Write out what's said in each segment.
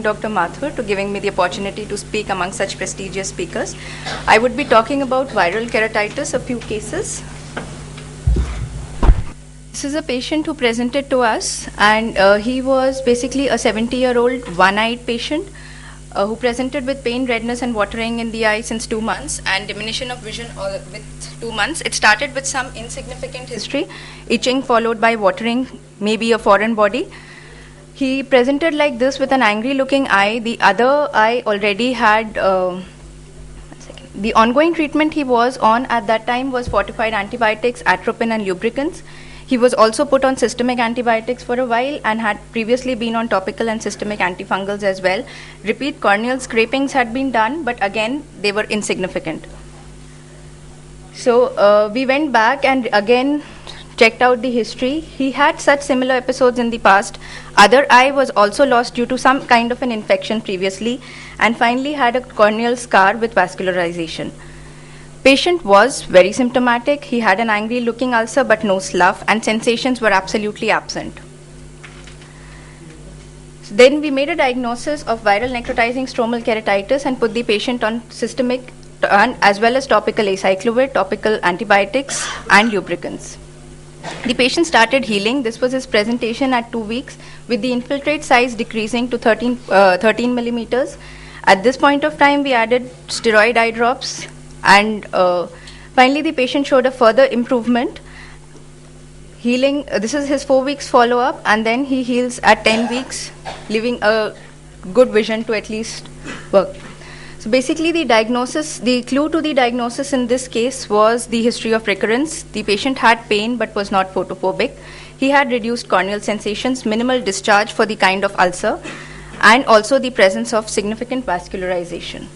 Dr. Mathur to giving me the opportunity to speak among such prestigious speakers. I would be talking about viral keratitis, a few cases. This is a patient who presented to us, and he was basically a 70-year-old one-eyed patient who presented with pain, redness and watering in the eye since 2 months and diminution of vision with 2 months. It started with some insignificant history, itching followed by watering, maybe a foreign body. He presented like this with an angry looking eye. The other eye already had, the ongoing treatment he was on at that time was fortified antibiotics, atropine and lubricants. He was also put on systemic antibiotics for a while and had previously been on topical and systemic antifungals as well. Repeat corneal scrapings had been done, but again, they were insignificant. So we went back and again checked out the history. He had such similar episodes in the past. Other eye was also lost due to some kind of an infection previously, and finally had a corneal scar with vascularization. Patient was very symptomatic. He had an angry looking ulcer but no slough, and sensations were absolutely absent. So then we made a diagnosis of viral necrotizing stromal keratitis and put the patient on systemic as well as topical acyclovir, topical antibiotics and lubricants. The patient started healing. This was his presentation at 2 weeks with the infiltrate size decreasing to 13 millimeters. At this point of time, we added steroid eye drops, and finally the patient showed a further improvement. Healing, this is his 4 weeks follow-up, and then he heals at 10 weeks, leaving a good vision to at least work. So basically the clue to the diagnosis in this case was the history of recurrence. The patient had pain but was not photophobic. He had reduced corneal sensations, minimal discharge for the kind of ulcer, and also the presence of significant vascularization.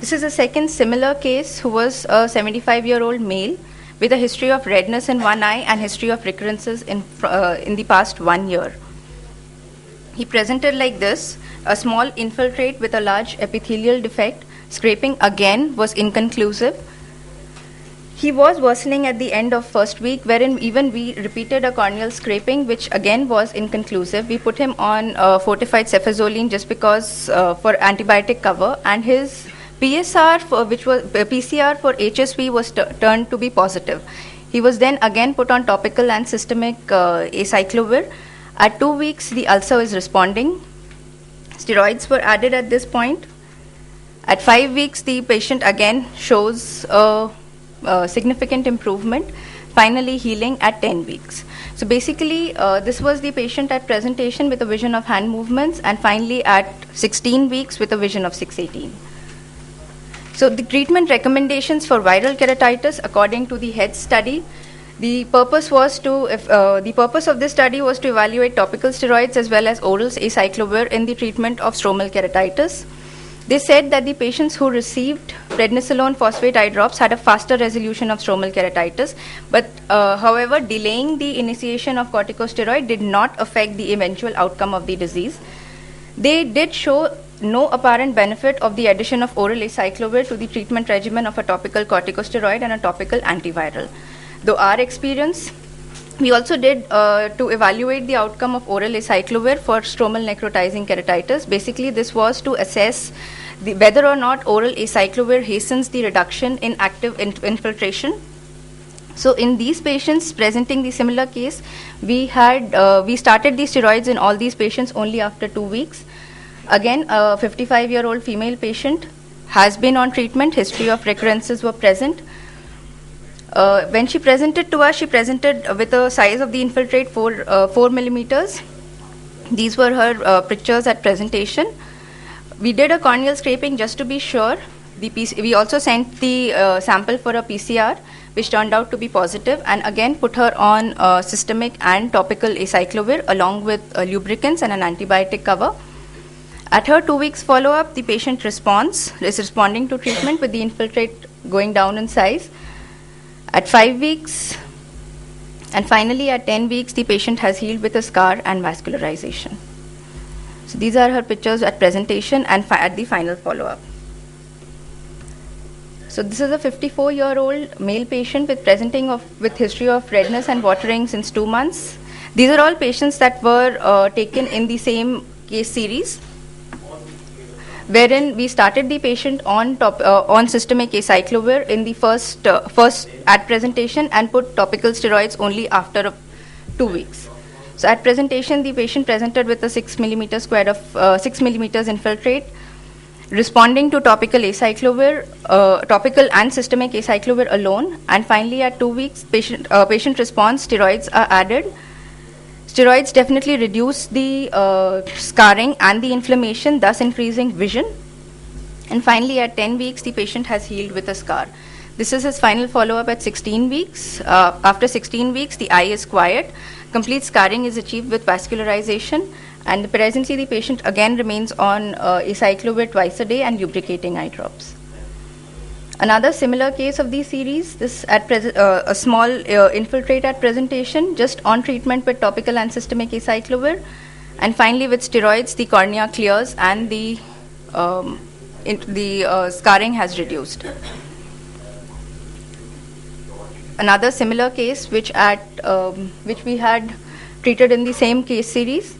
This is a second similar case who was a 75-year-old male with a history of redness in one eye and history of recurrences in the past 1 year. He presented like this, a small infiltrate with a large epithelial defect. Scraping again was inconclusive. He was worsening at the end of first week, wherein even we repeated a corneal scraping, which again was inconclusive. We put him on fortified cefazoline just because for antibiotic cover, and his PCR for HSV was turned to be positive. He was then again put on topical and systemic acyclovir. At 2 weeks, the ulcer is responding. Steroids were added at this point. At 5 weeks, the patient again shows a significant improvement, finally healing at 10 weeks. So basically, this was the patient at presentation with a vision of hand movements, and finally at 16 weeks with a vision of 618. So the treatment recommendations for viral keratitis according to the HEAD study, the purpose of this study was to evaluate topical steroids as well as oral acyclovir in the treatment of stromal keratitis. They said that the patients who received prednisolone phosphate eye drops had a faster resolution of stromal keratitis, but however, delaying the initiation of corticosteroid did not affect the eventual outcome of the disease. They did show no apparent benefit of the addition of oral acyclovir to the treatment regimen of a topical corticosteroid and a topical antiviral. Though our experience, we also did to evaluate the outcome of oral acyclovir for stromal necrotizing keratitis. Basically, this was to assess whether or not oral acyclovir hastens the reduction in active infiltration. So in these patients presenting the similar case, we started the steroids in all these patients only after 2 weeks. Again, a 55-year-old female patient has been on treatment. History of recurrences were present. When she presented to us, she presented with a size of the infiltrate 4 millimeters. These were her pictures at presentation. We did a corneal scraping just to be sure. We also sent the sample for a PCR, which turned out to be positive, and again put her on systemic and topical acyclovir along with lubricants and an antibiotic cover. At her 2 weeks follow-up, the patient is responding to treatment with the infiltrate going down in size. At 5 weeks, and finally at 10 weeks, the patient has healed with a scar and vascularization. So these are her pictures at presentation and at the final follow-up. So this is a 54-year-old male patient with history of redness and watering since 2 months. These are all patients that were taken in the same case series, wherein we started the patient on systemic acyclovir in the first at presentation and put topical steroids only after 2 weeks. So at presentation, the patient presented with a 6 millimeter square of 6 millimeters infiltrate, responding to topical acyclovir, topical and systemic acyclovir alone, and finally at 2 weeks, patient response, steroids are added. Steroids definitely reduce the scarring and the inflammation, thus increasing vision. And finally, at 10 weeks, the patient has healed with a scar. This is his final follow-up at 16 weeks. After 16 weeks, the eye is quiet. Complete scarring is achieved with vascularization. And presently, the patient again remains on acyclovir twice a day and lubricating eye drops. Another similar case of these series, this at a small infiltrate at presentation, just on treatment with topical and systemic acyclovir, and finally with steroids, the cornea clears and the scarring has reduced. Another similar case, which we had treated in the same case series.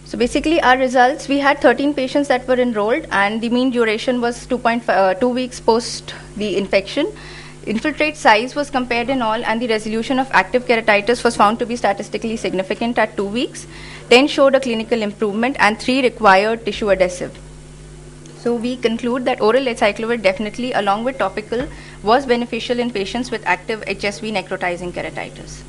So basically, our results, we had 13 patients that were enrolled, and the mean duration was 2 weeks post the infection. Infiltrate size was compared in all, and the resolution of active keratitis was found to be statistically significant at 2 weeks. 10 showed a clinical improvement, and 3 required tissue adhesive. So we conclude that oral acyclovir definitely, along with topical, was beneficial in patients with active HSV necrotizing keratitis.